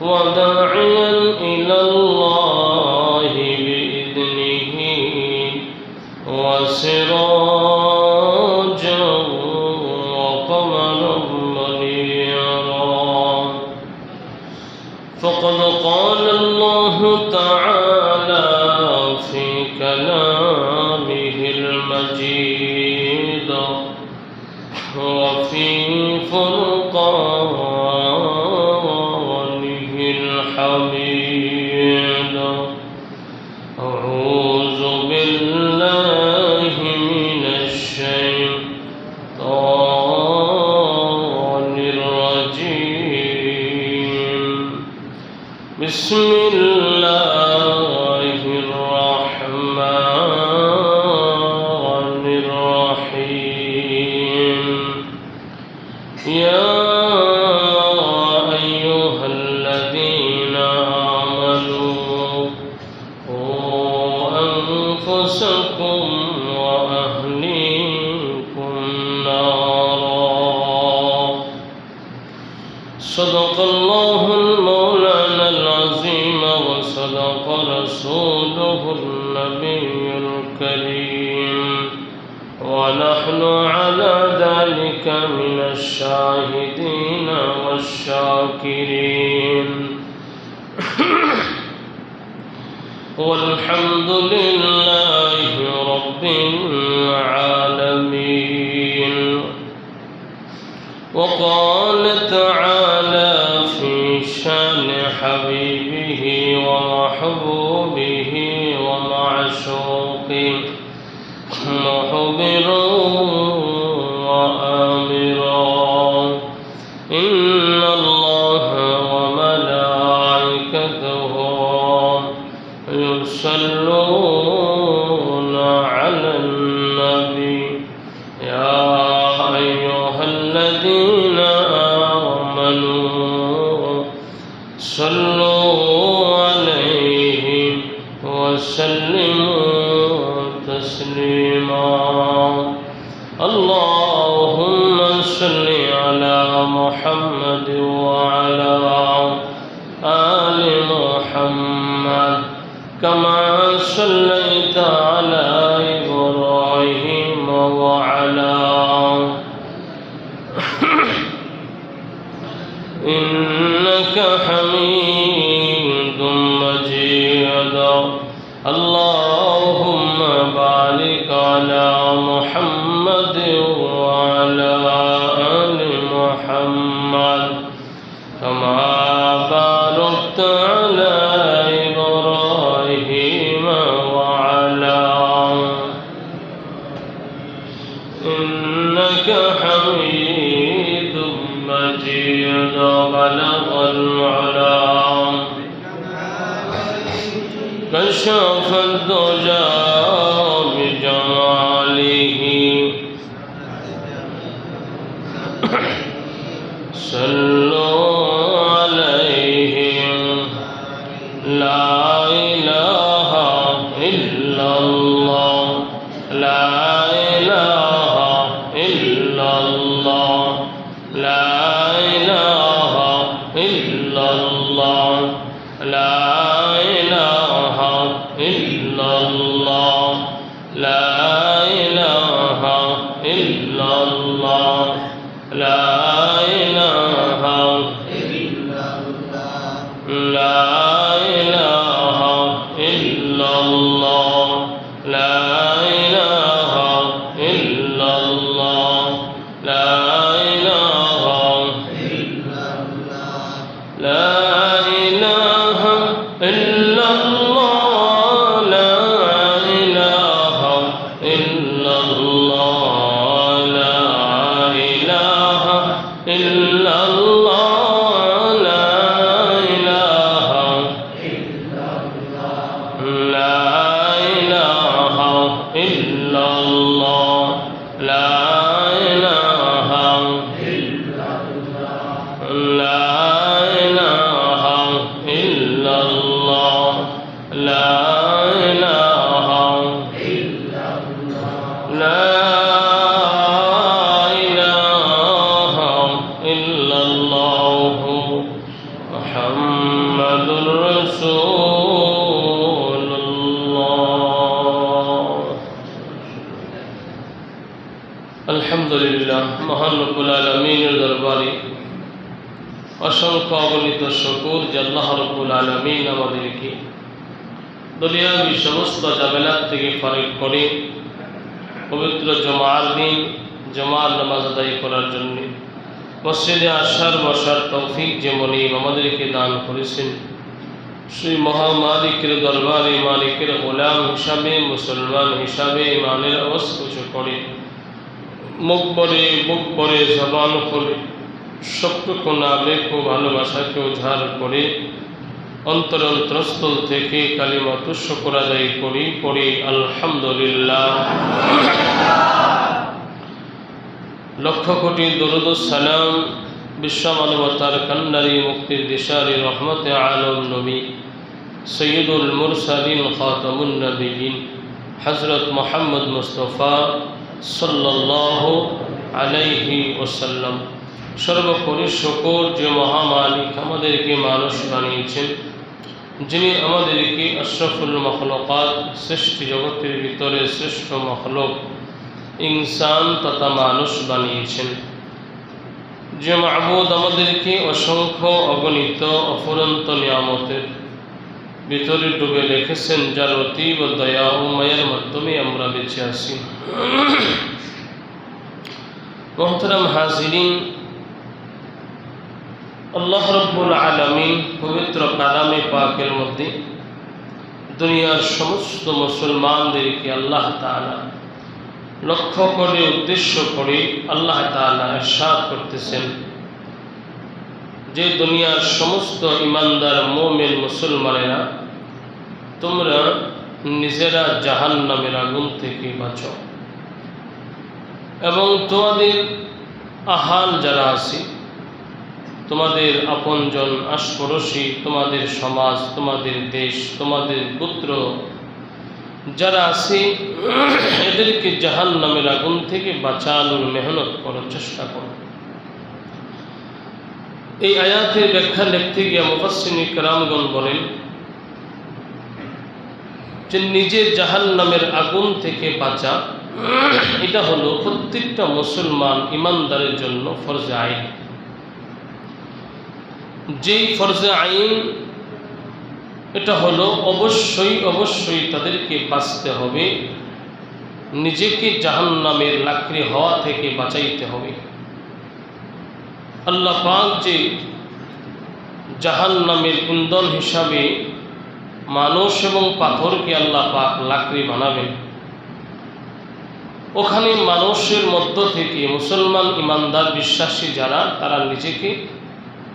وداعيا إلى الله بإذنه وسراجا وقمرا منيرا. فقد قال الله تعالى في كلامه المجيد وفي فرقانه الحميد: أعوذ بالله من الشيطان الرجيم. بسم الله الرحمن الرحيم. يا أيها الذين آمنوا قوا أنفسكم وأهليكم نارا. صدق الله المولانا العظيم وصدق رسوله النبي الكريم، ونحن على ذلك من الشاهدين والشاكرين. والحمد لله رب العالمين. وقال تعالى في شان حبيبه ومحبوبه ومعشوقه مخبرا وآمرا: إن الله وملائكته يصلون على النبي يا أيها الذين آمنوا صلوا عليه وسلموا تسليما. اللهم صل على محمد وعلى آل محمد كما صليت على إبراهيم وعلى إنك حميد مجيد. اللهم بارك على محمد وعلى آل محمد كما باركت على إبراهيم وعلى إنك حميد مجيد. بلغ العلا كشف الدجى بجماله صلوا عليه. لا إله إلا الله لا إله إلا الله لا إله إلا الله لا إله إلا الله لا إله إلا الله لا إله إلا الله لا إله إلا الله لا إله إلا الله لا إله إلا الله لا إله إلا الله لا إله إلا الله لا إله إلا الله لا إله إلا الله لا إله إلا الله لا إله إلا الله لا إله মুহাম্মাদুর রাসূলুল্লাহ। আলহামদুলিল্লাহ, মহান রব্বুল আলামিনের দরবারে অসংখ্য অগণিত শুকর যে আল্লাহ রব্বুল আলামিন আমাদেরকে দুনিয়াবী সমস্ত ঝামেলা থেকে ফারিগ করে পবিত্র জুমার দিন জুমার নামাজ আদায় করার জন্য মসজিদে আসার বসার তৌফিক যে মনিব আমাদেরকে দান করেছেন, সেই মহামালিকের দরবারে মালিকের গোলাম হিসাবে, মুসলমান হিসাবে ইমানের অবস্কুচ করে মুখ বরে জবান করে সবটুকু আবেগ ও ভালোবাসাকে উজাড় করে অন্তরস্থল থেকে কালিমা শুকর আদায় করি আলহামদুলিল্লাহ। লক্ষ কোটি দরুদ ও সালাম বিশ্ব মানবতার কান্ডারি মুক্তির দিশারি রহমতে আলম নবী সৈয়দুল মুরসালিন খাতামুন নবিয়িন হযরত মুহাম্মদ মুস্তাফা সাল্লাল্লাহু আলাইহি ওয়াসাল্লাম। সর্বোপরি শুকর যে মহামালিক আমাদেরকে মানুষ বানিয়েছেন, যিনি আমাদেরকে আশরাফুল মখলুকাত সৃষ্টি জগতের ভিতরে শ্রেষ্ঠ মখলুক ইনসান তথা মানুষ বানিয়েছেন, যে মাবুদ আমাদেরকে অসংখ্য অগণিত অফুরন্ত নিয়ামতের ভিতরে ডুবে রেখেছেন, যার অতীব দয়া ও মায়ের মাধ্যমে আমরা বেঁচে আছি। মুহতারাম হাজিরিন, আল্লাহ রব্বুল আলামিন পবিত্র কালামে পাকের মধ্যে দুনিয়ার সমস্ত মুসলমানদেরকে আল্লাহ তাআলা লক্ষ্য করে উদ্দেশ্য করে আল্লাহ তাআলা ইরশাদ করতেছেন যে দুনিয়ার সমস্ত ইমানদার মুমিন মুসলমানেরা, তোমরা নিজেরা জাহান্নামের আগুন থেকে বাঁচো এবং তোমাদের আহাল যারা আছে, তোমাদের আপনজন আশপড়শী, তোমাদের সমাজ, তোমাদের দেশ, তোমাদের পুত্র যারা আছে, এদেরকে জাহান্নামের আগুন থেকে বাঁচানোর মেহনত করার চেষ্টা করো। এই আয়াতের ব্যাখ্যা লিখতে গিয়ে মুফাসসিরিন কেরামগণ বলেন যে নিজে জাহান্নামের আগুন থেকে বাঁচা, এটা হলো প্রত্যেকটা মুসলমান ইমানদারের জন্য ফরজে আইন। যেই ফরজে আইন এটা হলো অবশ্যই তাদেরকে বাঁচতে হবে, নিজেকে জাহান্নামের লাকড়ি হওয়া থেকে বাঁচাইতে হবে। আল্লাহ পাক যে জাহান্নামের ইন্ধন হিসাবে মানুষ এবং পাথরকে আল্লাহ পাক লাকড়ি বানাবেন, ওখানে মানুষের মধ্য থেকে মুসলমান ইমানদার বিশ্বাসী যারা, তারা নিজেকে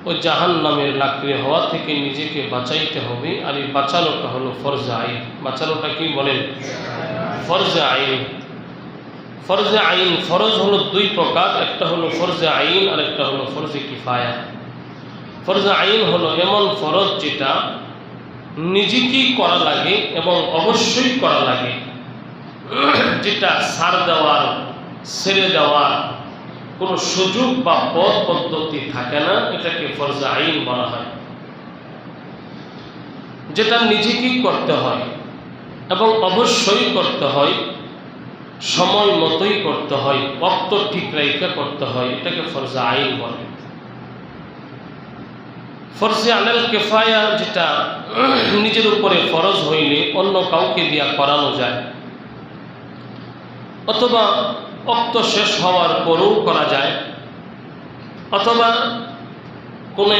ওই জাহান্নামের লাকড়ি হওয়া থেকে নিজেকে বাঁচাইতে হবে। আর এই বাঁচানোটা হলো ফরজে আইন। বাঁচানোটা কি বলেন? ফরজে আইন। ফরজে আইন, ফরজ হলো দুই প্রকার, একটা হলো ফরজে আইন আর একটা হলো ফরজে কিফায়া। ফরজে আইন হলো এমন ফরজ যেটা নিজেকেই করা লাগে এবং অবশ্যই করা লাগে, যেটা ছাড় দেওয়ার, ছেড়ে দেওয়ার কোনো সুযোগ বা পথ পদ্ধতি থাকে না, এটাকে ফরজে আইন বলা হয়। যেটা নিজেকেই করতে হয় এবং অবশ্যই করতে হয়, সময় মতোই করতে হয়, ওয়াক্ত ঠিক রেখে করতে হয়, এটাকে ফরজে আইন বলে। ফরজে আলাল কিফায়া যেটা নিজের উপরে ফরজ হইলে অন্য কাউকে দিয়া করানো যায়, অথবা ওয়াক্ত শেষ হওয়ার পরেও করা যায়, অথবা কোন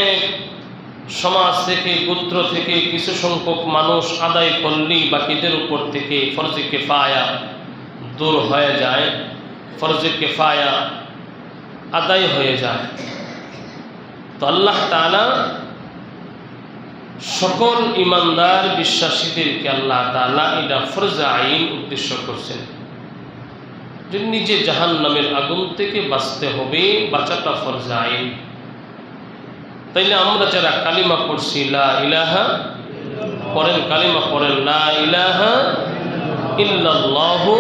সমাজ থেকে, গোত্র থেকে কিছু সংখ্যক মানুষ আদায় করলেই বাকিদের উপর থেকে ফরজে কিফায়া দূর হয়ে যায়, ফরজে কিফায়া আদায় হয়ে যায়। তো আল্লাহ তাআলা সকল ইমানদার বিশ্বাসীদেরকে আল্লাহ তাআলা এটা ফরজে আইন উদ্দেশ্য করছেন যে নিজে জাহান্নামের আগুন থেকে বাঁচতে হবে, বাঁচাটা ফরজে আইন। তাইলে আমরা যারা কালিমা পড়ছি লা ইলাহা, পড়েন কালিমা পড়েন লা ইলাহা ইল্লাল্লাহু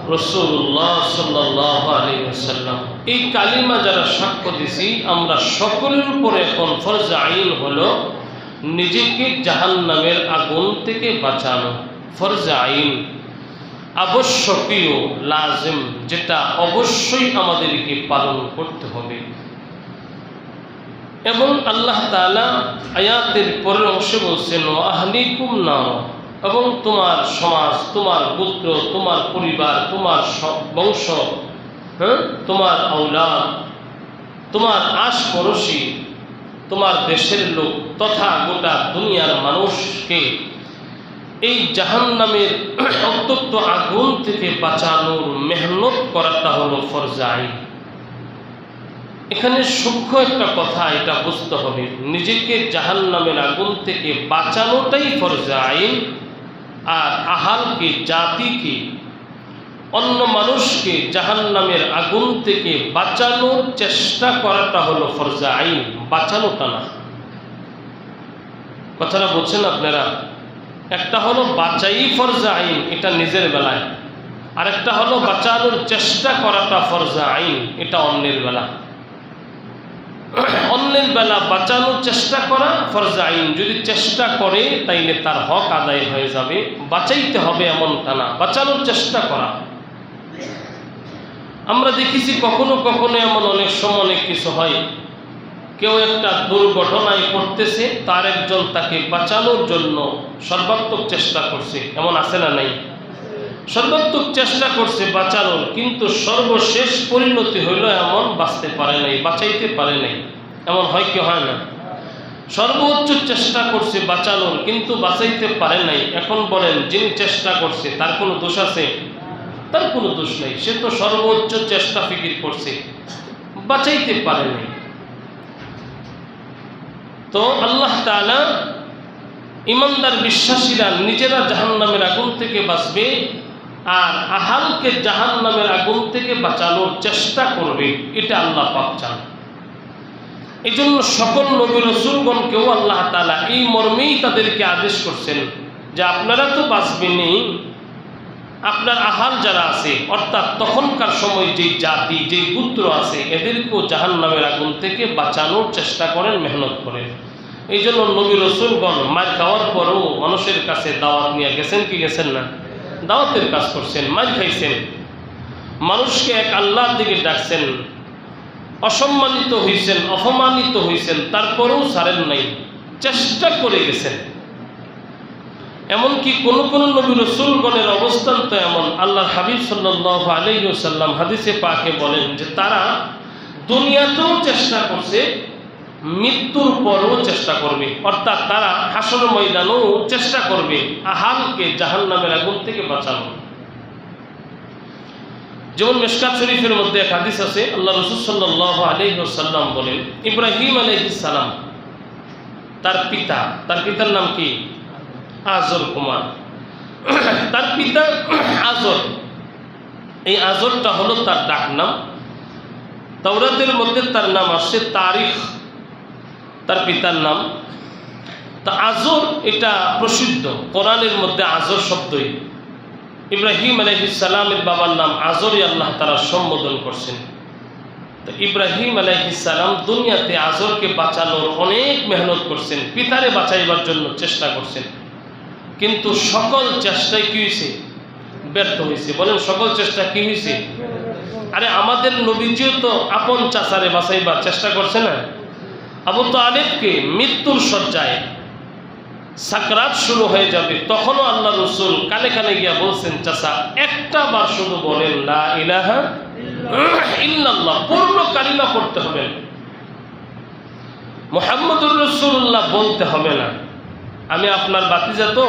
রাসূলুল্লাহ সাল্লাল্লাহু আলাইহি ওয়াসাল্লাম। এই কালিমা যারা সাক্ষ্য দিছি আমরা সকলের উপরে এখন ফরজ আইন হলো নিজেকে জাহান্নামের আগুন থেকে বাঁচানো। ফরজ আইন, আবশ্যকীয়, লাজিম, যেটা অবশ্যই আমাদেরকে পালন করতে হবে। এবং আল্লাহ তাআলা আয়াতের পরের অংশে বলছেন আহলিকুম নার, এবং তোমার সমাজ, তোমার পুত্র, তোমার পরিবার, তোমার বংশ, তোমার আওলাদ, তোমার আশপাড়শি, তোমার দেশের লোক তথা গোটা দুনিয়ার মানুষকে এই জাহান্নামের অত্যন্ত আগুন থেকে বাঁচানোর মেহনত করাটা হলো ফরজ আইন। এখানে সূক্ষ্ম একটা কথা এটা বুঝতে হবে, নিজেকে জাহান্নামের আগুন থেকে বাঁচানোটাই ফরজ আইন, আর আহালকে, জাতিকে, অন্য মানুষকে জাহান্নামের আগুন থেকে বাঁচানোর চেষ্টা করাটা হলো ফরজ আইন, বাঁচানোটা না। কথাটা বলছেন আপনারা? একটা হলো বাঁচাই ফরজ আইন, এটা নিজের বেলায়, আর একটা হলো বাঁচানোর চেষ্টা করাটা ফরজ আইন, এটা অন্যের বেলা। অন্যের বেলা বাঁচানোর চেষ্টা করা ফরজ আইন, যদি চেষ্টা করে তাইলে তার হক আদায় হয়ে যাবে। বাঁচাইতে হবে এমনটা না, বাঁচানোর চেষ্টা করা। আমরা দেখেছি কখনো কখনো এমন অনেক সময় অনেক কিছু হয়, কেউ একটা দুর্ঘটনায় পড়তেছে, তার একজন তাকে বাঁচানোর জন্য সর্বাত্মক চেষ্টা করছে, এমন আছে না নাই? সর্বাত্মক চেষ্টা করছে বাঁচানোর, কিন্তু সর্বশেষ পরিণতি হইল এমন, বাঁচতে পারে নাই, বাঁচাইতে পারে নাই। এমন হয় কি হয় না? সর্বোচ্চ চেষ্টা করছে বাঁচানোর, কিন্তু বাঁচাইতে পারে নাই। এখন বলেন, যিনি চেষ্টা করছে তার কোনো দোষ আছে? তার কোনো দোষ নাই, সে তো সর্বোচ্চ চেষ্টা ফিকির করছে, বাঁচাইতে পারে নাই। তো আল্লাহ তাআলা ইমানদার বিশ্বাসীরা নিজেরা জাহান্নামের আগুন থেকে বাঁচবে, আর আহালকে জাহান্নামের আগুন থেকে বাঁচানোর চেষ্টা করবে, এটা আল্লাহ পাক চান। এই জন্য সকল নবী রাসূলগণকেও আল্লাহ তাআলা এই মর্মেই তাদেরকে আদেশ করছেন যে আপনারা তো বাঁচবেনই, আপনার আহাল যারা আছে, অর্থাৎ তখনকার সময় যেই জাতি, যেই পুত্র আছে, এদেরকেও জাহান্নামের আগুন থেকে বাঁচানোর চেষ্টা করেন, মেহনত করেন। এই জন্য নবী রাসূলগণ মার খাওয়ার পরেও মানুষের কাছে দাওয়াত নিয়ে গেছেন কি গেছেন না? দাওয়াতের কাজ করছেন, মার খাইছেন, মানুষকে এক আল্লাহর দিকে ডাকছেন, অসম্মানিত হইছেন, অপমানিত হইছেন, তারপরেও ছাড়েন নাই, চেষ্টা করে গেছেন। এমনকি কোন কোন নবী রাসূলগণের অবস্থান তো এমন, আল্লাহর হাবিব সাল্লাল্লাহু আলাইহি ওয়াসাল্লাম হাদিসে পাকে বলেন যে তারা দুনিয়াতেও চেষ্টা করছে, মৃত্যুর পরও চেষ্টা করবে, অর্থাৎ তারা হাসর ময়দানেও চেষ্টা করবে আহালকে জাহান্নামের আগুন থেকে বাঁচানো। যেমন মিশকাত শরীফের মধ্যে এক হাদিস আছে, আল্লাহ রাসূল সাল্লাল্লাহু আলাইহি ওয়াসাল্লাম বলেন, ইব্রাহিম আলাইহিস সালাম, তার পিতার নাম কি? আজর কুমার। তার পিতা আজর, এই আজরটা হলো তার ডাক নাম। তাওরাতের মধ্যে তার নাম আসছে তারিখ, তার পিতার নাম। তা আজর এটা প্রসিদ্ধ, কোরআনের মধ্যে আজর শব্দই। ইব্রাহিম আলাইহিস সালামের বাবার নাম আজরই আল্লাহ তাআলা সম্বোধন করছেন। তো ইব্রাহিম আলাইহিস সালাম দুনিয়াতে আজরকে বাঁচানোর অনেক মেহনত করছেন, পিতারে বাঁচাইবার জন্য চেষ্টা করছেন, কিন্তু সকল চেষ্টায় কি হয়েছে? ব্যর্থ হয়েছে। বলেন, সকল চেষ্টা কি হয়েছে? আরে আমাদের নবীজিও তো আপন চাচারে বাঁচাইবার চেষ্টা করছে না? আবু তালেবকে মৃত্যুর শয্যায়, সাকরাত শুরু হয়ে যাবে, তখনও আল্লাহ রাসূল কানে কানে গিয়া বলছেন, চাচা একটা বার শুধু বলেন লা ইলাহা ইল্লাল্লাহ, পূর্ণ কালিমা পড়তে হবে, মুহাম্মদুর রাসূলুল্লাহ বলতে হবে না। আমি আপনার বাতিজা, তো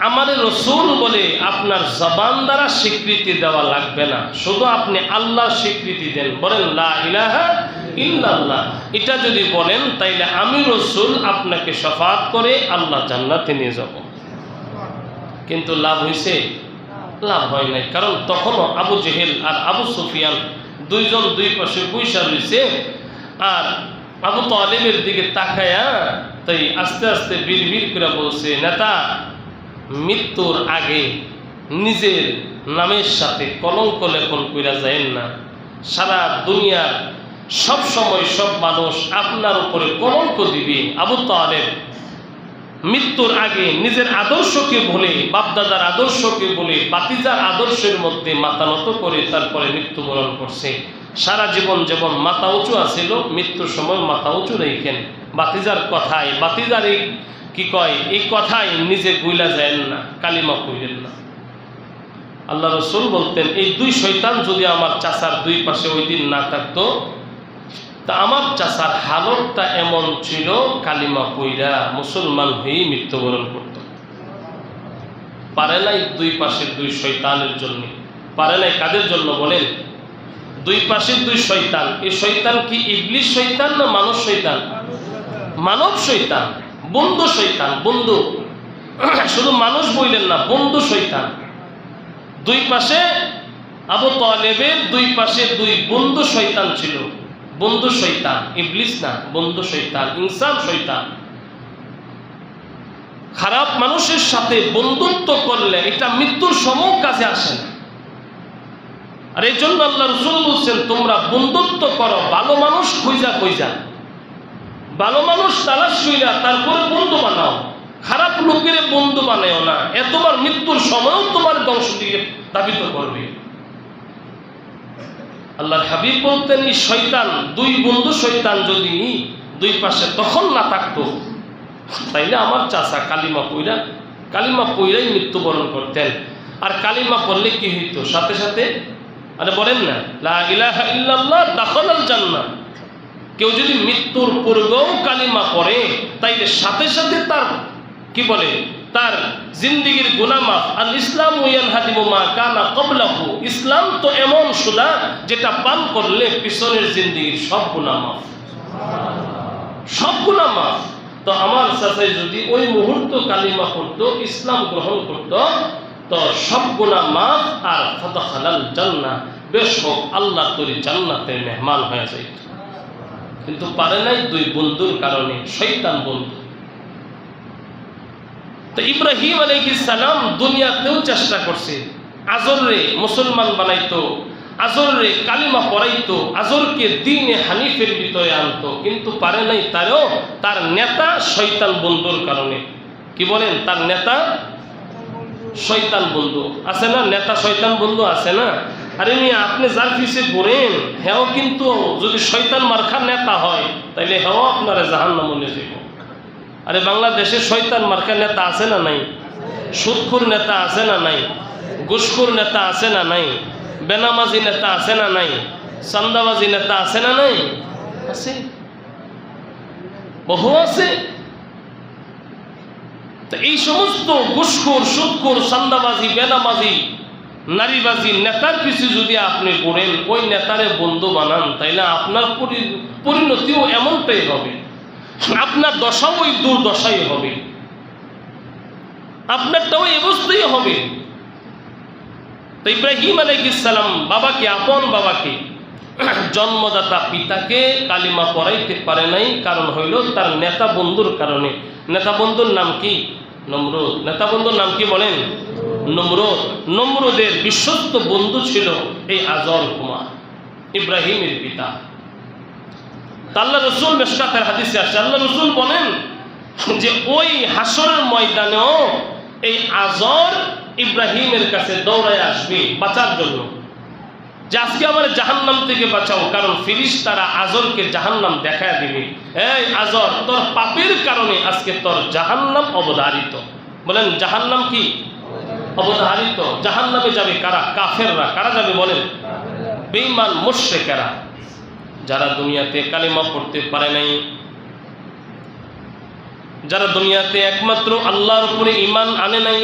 আমার রসুল বলে আপনার জবান দ্বারা স্বীকৃতি দেওয়া লাগবে না, শুধু আপনি আল্লাহর স্বীকৃতি দেন, বলেন লা ইলাহা ইল্লাল্লাহ। এটা যদি বলেন তাইলে আমি রসুল আপনাকে শাফাত করে আল্লাহ জান্নাতে নিয়ে যাব। কিন্তু লাভ হয়েছে? লাভ হয় নাই। কারণ তখনও আবু জেহেল আর আবু সুফিয়ান দুইজন দুই পাশে বৈশা রয়েছে, আর আবু তালেবের দিকে তাকায়া তাই আস্তে আস্তে বিড়বিড় করে বলছে, নেতা, মৃত্যুর আগে নিজের নামের সাথে কলঙ্ক লেখন কইরা যায়েন না। সারা দুনিয়ার সব সময় সব মানুষ আপনার উপরে কলঙ্ক দিবে। আবু তালেব মৃত্যুর আগে নিজের আদর্শকে ভুলে, বাপদাদার আদর্শকে ভুলে, বাতিজার আদর্শের মধ্যে মাথা নত করে তারপরে মৃত্যুবরণ করছে। সারা জীবন যেমন মাথা উঁচু আছিল, মৃত্যুর সময় মাথা উঁচু রেখেন। বাতিজার কথায়, বাতিজার এই কি কয়, এই কথায় নিজে গুইলা যায় না, কালিমা কইলেন না। আল্লাহ রসুল বলতেন, এই দুই শয়তান যদি আমার চাচার দুই পাশে ওই দিন না থাকতো, তা আমার চাচার হালতটা এমন ছিল, কালিমা কইরা মুসলমান হয়েই মৃত্যুবরণ করত। পারে নাই দুই পাশের দুই শয়তানের জন্য। পারে নাই কাদের জন্য বলেন? দুই পাশের দুই শয়তান। এই শয়তান কি ইবলিস শয়তান না মানব শয়তান? মানব শয়তান, বন্ধু শয়তান, বন্ধু। শুধু মানুষ বললেন না, বন্ধু শয়তান। দুই পাশে আবু তালেবের দুই পাশে দুই বন্ধু শয়তান ছিল। বন্ধু শয়তান, ইবলিস না, বন্ধু শয়তান, ইনসান শয়তান। খারাপ মানুষের সাথে বন্ধুত্ব করলে এটা মৃত্যুর সময় কাজে আসে না। আর এই জন্য আল্লাহ রাসূল বলছেন, তোমরা বন্ধুত্ব করো ভালো মানুষ খুঁজা খুঁজা, ভালো মানুষ তালাশ কইরা তারপরে বন্ধু বানাও। খারাপ লোকের বন্ধু বানাও না, তোমার মৃত্যুর সময়ও তোমার ধ্বংস দিকে ধাবিত করবে। আল্লাহর হাবিব বলতেন, এই শয়তান, দুই বন্ধু শয়তান যদি দুই পাশে তখন না থাকতো, তাইলে আমার চাচা কালিমা পইরাই মৃত্যুবরণ করতেন। আর কালিমা পড়লে কি হইতো? সাথে সাথে, আরে বলেন না, লা ইলাহা ইল্লাল্লাহ দাখালাল জান্নাহ। কেউ যদি মৃত্যুর পূর্বেও কালিমা পড়ে, তাইলে সাথে সাথে তার কি বলে, তার জিন্দেগির গুনাহ মাফ। আল ইসলাম ইয়ানহাদিমু মা কানা ক্বাবলাহু। ইসলাম তো এমন সুদা যেটা পান করলে পিছনের জিন্দেগির সব গুনাহ মাফ, সব গুনাহ মাফ। তো আমার চাচাই যদি ওই মুহূর্ত কালিমা পড়তো, ইসলাম গ্রহণ করত, তো সব গুনাহ মাফ। আর ফাদাখালাল জান্নাহ, বেশ হোক আল্লাহ তৈরি জান্নাতের মেহমান হয়ে যাইত। কিন্তু পারে নাই দুই বন্ধুর কারণে, শয়তান বন্ধু। তো ইব্রাহিম আলাইহিস সালাম দুনিয়াতেও চেষ্টা করছে, আজররে মুসলমান বানাইতো, আজররে কালিমা পড়াইতো, আজরকে দ্বীনে হানিফের ভিতরে আনতো, কিন্তু পারে নাই। তার নেতা শয়তান বন্ধুর কারণে। কি বলেন? তার নেতা শয়তান বন্ধু আছে না? নেতা শয়তান বন্ধু আছে না? আরে নিয়ে আপনি যার পিছে ঘুরেন, হেও কিন্তু যদি শয়তান মার্খার নেতা হয়, তাইলে হেও আপনারা জাহান্নামে নিয়ে যাবে। আরে বাংলাদেশে শয়তান মার্কা নেতা আছে না নাই? সুদখোর নেতা আছে না নাই? ঘুষখোর নেতা আছে না নাই? বেনামাজি নেতা আছে না নাই? চান্দাবাজি নেতা আছে না নাই? আছে, বহু আছে। তো এই সমস্ত ঘুষখোর, সুদখোর, চান্দাবাজি, বেনামাজি, নারীবাজি নেতার পিছু যদি আপনি ঘুরেন, ওই নেতারে বন্ধু বানান, তাইলে আপনার পরিণতিও এমনটাই হবে। আপনার দশাও ওই দুর্দশাই হবে, আপনারটাও এই অবস্থাই হবে। তো ইব্রাহিম আলাইহিস সালাম বাবাকে, আপন বাবাকে, জন্মদাতা পিতাকে কালিমা পড়াইতে পারে নাই। কারণ হইল তার নেতা বন্ধুর কারণে। নেতা বন্ধুর নাম কি? নমরুদ। নেতা বন্ধুর নাম কি বলেন? নমরুদ। নমরুদের বিশ্বস্ত বন্ধু ছিল এই আজর কুমার, ইব্রাহিমের পিতা। আল্লাহ রসুল মেশকাতের হাদিসে আসছে, আল্লাহ রসুল বলেন যে ওই হাসরের ময়দানেও এই আজর ইব্রাহিমের কাছে দৌড়ায় আসবে বাঁচার জন্য, যে আজকে আমার জাহান্নাম থেকে বাঁচাও। কারণ ফেরেশতারা আজরকে জাহান্নাম দেখায় দিবে, এই আজর, তোর পাপের কারণে আজকে তোর জাহান্নাম অবধারিত। বলেন জাহান্নাম কি অবধারিত? জাহান্নামে যাবে কারা? কাফেররা। কারা যাবে বলেন? বেঈমান মুশরিকেরা, যারা দুনিয়াতে কালিমা পড়তে পারে নাই, যারা দুনিয়াতে একমাত্র আল্লাহর উপরে ঈমান আনে নাই,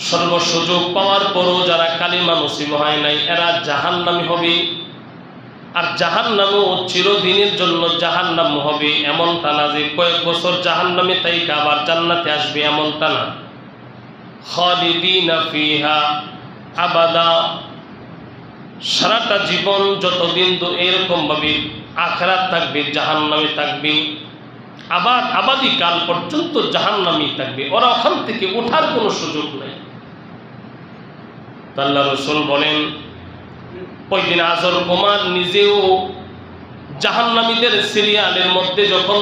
সর্বসুযোগ পাওয়ার পরও যারা কালিমা নসিব হয় নাই, এরা জাহান্নামী হবে। আর জাহান্নামও চিরদিনের জন্য জাহান্নাম হবে। এমনটা না যে কয়েক বছর জাহান্নামে থাইকা আবার জান্নাতে আসবে, এমনটা না। খালিদিনা ফিহা আবাদা, সারাটা জীবন যতদিন তো এরকম ভাবে আখিরাত থাকবে, জাহান্নামে থাকবে, আবার আবাদিকাল পর্যন্ত জাহান্নামই থাকবে। ওরা ওখান থেকে ওঠার কোনো সুযোগ নাই। তো আল্লাহ রাসূল বলেন ওই দিন আজর কুমার নিজেও জাহান্নামীদের সিরিয়ালের মধ্যে যখন